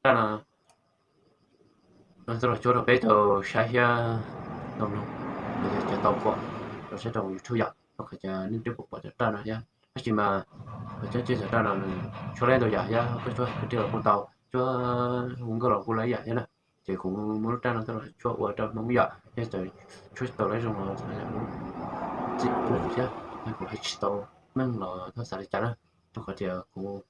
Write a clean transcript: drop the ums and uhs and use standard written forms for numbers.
ra là rồi chỗ đó bây giờ sai đồng đồng bây giờ cho tàu qua rồi sẽ đầu thu nhập nó phải cho nên tiếp tục bảo ra là nhá chỉ mà cho chia sẻ ra là chỗ này tôi giải nhá cái chỗ cái điều con tàu chỗ cũng có rồi cũng lấy giải thế này thì cũng muốn ra là tôi chỗ ở trong nông nghiệp thế rồi chỗ tàu lấy trong là chỉ cũng chứ hay cũng hay tàu mình là nó sẽ chả đó tôi có thể cũng